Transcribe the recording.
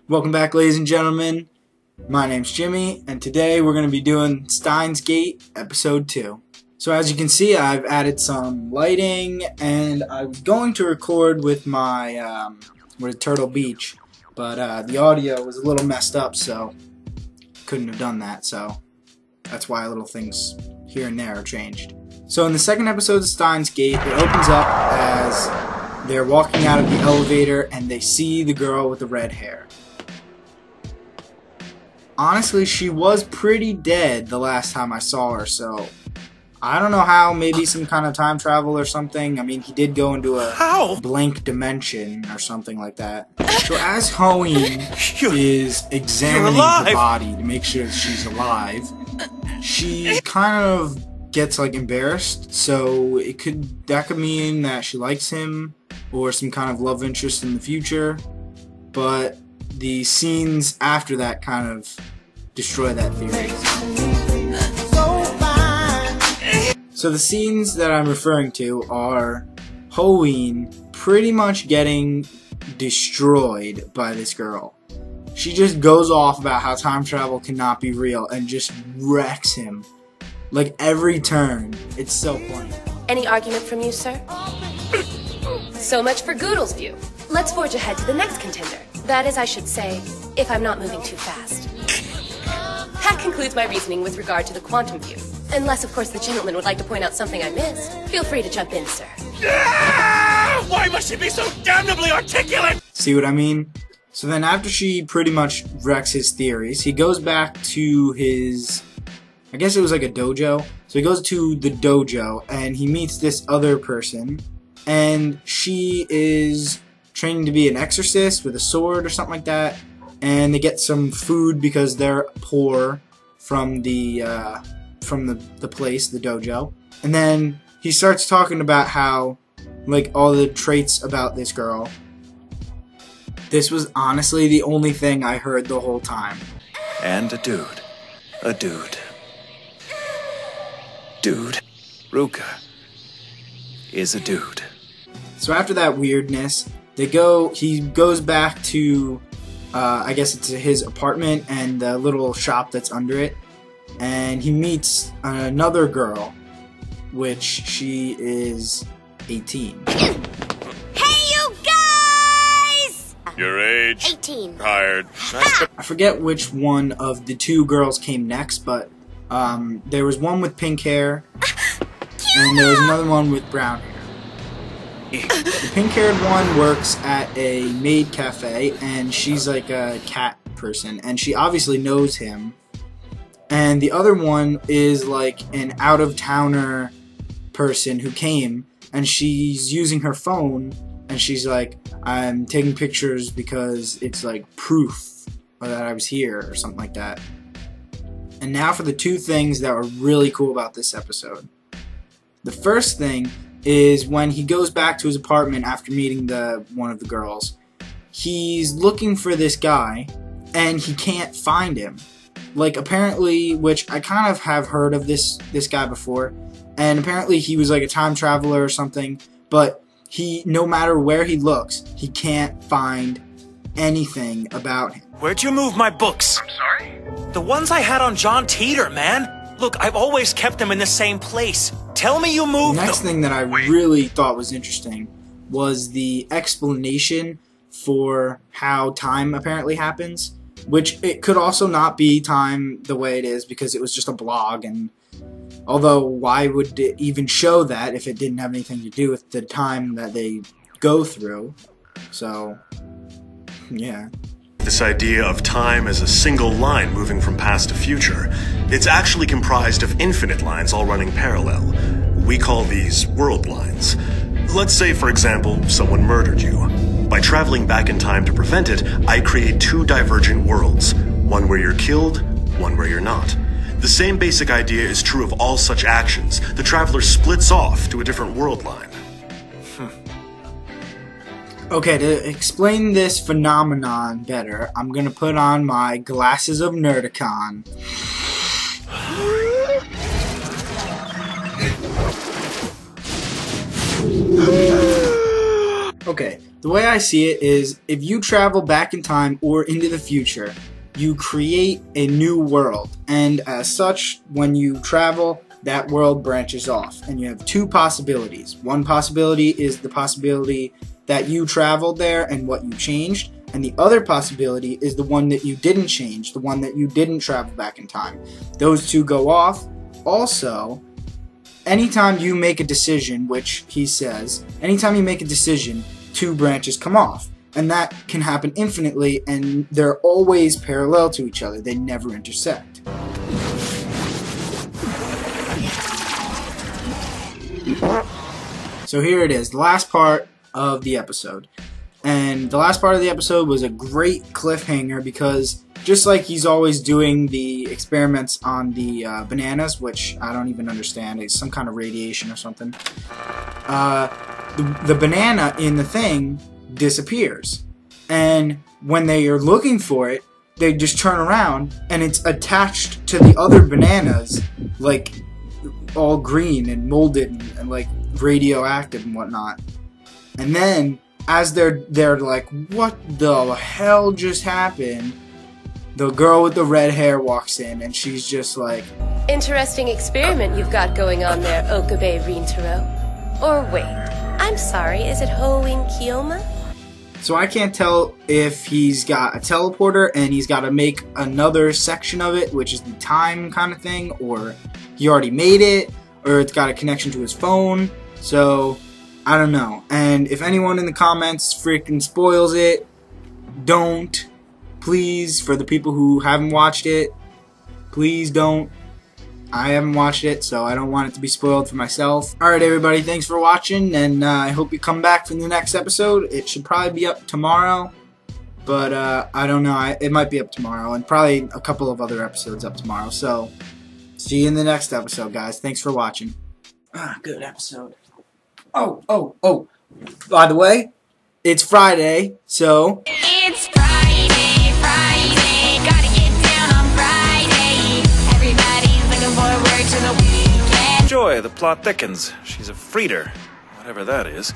Welcome back, ladies and gentlemen. My name's Jimmy, and today we're going to be doing Steins Gate Episode 2. So as you can see, I've added some lighting, and I was going to record with my with Turtle Beach, but the audio was a little messed up, so couldn't have done that. So that's why little things here and there are changed. So in the second episode of Steins Gate, it opens up as they're walking out of the elevator, and they see the girl with the red hair. Honestly, she was pretty dead the last time I saw her, so I don't know how. Maybe some kind of time travel or something. I mean, he did go into a blank dimension or something like that. So as Hoeen is examining the body to make sure that she's alive, she kind of gets like embarrassed. So that could mean that she likes him or some kind of love interest in the future. But the scenes after that kind of destroy that theory. So the scenes that I'm referring to are Hoeen pretty much getting destroyed by this girl. She just goes off about how time travel cannot be real and just wrecks him. Like every turn. It's so funny. Any argument from you, sir? So much for Goodle's view. Let's forge ahead to the next contender. That is, I should say, if I'm not moving too fast. That concludes my reasoning with regard to the quantum view. Unless, of course, the gentleman would like to point out something I missed. Feel free to jump in, sir. Why must she be so damnably articulate? See what I mean? So then after she pretty much wrecks his theories, he goes back to his, I guess it was like a dojo. So he goes to the dojo and he meets this other person, and she is training to be an exorcist with a sword or something like that, and they get some food because they're poor from the place, the dojo. And then he starts talking about how, like, all the traits about this girl. This was honestly the only thing I heard the whole time. And a dude. Dude. Ruka is a dude. So after that weirdness, he goes back to, I guess it's his apartment and the little shop that's under it, and he meets another girl, which she is 18. Hey, you guys! Your age? 18. Tired. I forget which one of the two girls came next, but there was one with pink hair, and there was another one with brown hair. The pink-haired one works at a maid cafe, and she's like a cat person, and she obviously knows him. And the other one is like an out-of-towner person who came, and she's using her phone, and she's like, I'm taking pictures because it's like proof that I was here, or something like that. And now for the two things that were really cool about this episode. The first thing is when he goes back to his apartment after meeting one of the girls. He's looking for this guy, and he can't find him. Like, apparently, which I kind of have heard of this guy before, and apparently he was like a time traveler or something, but no matter where he looks, he can't find anything about him. Where'd you move my books? I'm sorry? The ones I had on John Teeter, man. Look, I've always kept them in the same place. Tell me you moved them. The next thing that I really thought was interesting was the explanation for how time apparently happens, which it could also not be time the way it is because it was just a blog, and although why would it even show that if it didn't have anything to do with the time that they go through? So, yeah. This idea of time as a single line moving from past to future, it's actually comprised of infinite lines all running parallel. We call these world lines. Let's say, for example, someone murdered you. By traveling back in time to prevent it, I create two divergent worlds. One where you're killed, one where you're not. The same basic idea is true of all such actions. The traveler splits off to a different world line. Okay, to explain this phenomenon better, I'm gonna put on my glasses of Nerdicon. Okay, The way I see it is, if you travel back in time or into the future, you create a new world, and as such, when you travel, that world branches off, and you have two possibilities. One possibility is the possibility that you traveled there and what you changed, and the other possibility is the one that you didn't change, the one that you didn't travel back in time. Those two go off. Also, anytime you make a decision, which he says, anytime you make a decision, two branches come off. And that can happen infinitely, and they're always parallel to each other. They never intersect. So here it is, the last part of the episode. And the last part of the episode was a great cliffhanger because just like he's always doing the experiments on the bananas, which I don't even understand, it's some kind of radiation or something, the banana in the thing disappears. And when they are looking for it, they just turn around and it's attached to the other bananas, like all green and molded and like radioactive and whatnot. And then as they're like, what the hell just happened? The girl with the red hair walks in and she's just like, Interesting experiment you've got going on there, Okabe Rintaro. Or wait, I'm sorry, is it Hoin Kiyoma? So I can't tell if he's got a teleporter and he's got to make another section of it, which is the time kind of thing, or he already made it, or it's got a connection to his phone. So I don't know. And if anyone in the comments freaking spoils it, don't. Please, for the people who haven't watched it, please don't. I haven't watched it, so I don't want it to be spoiled for myself. Alright everybody, thanks for watching, and I hope you come back for the next episode. It should probably be up tomorrow, but I don't know. It might be up tomorrow, and probably a couple of other episodes up tomorrow. So, see you in the next episode, guys. Thanks for watching. Good episode. Oh. By the way, it's Friday, so... It's Friday, gotta get down on Friday. Everybody's looking forward to the weekend. Joy, the plot thickens. She's a freeder, whatever that is.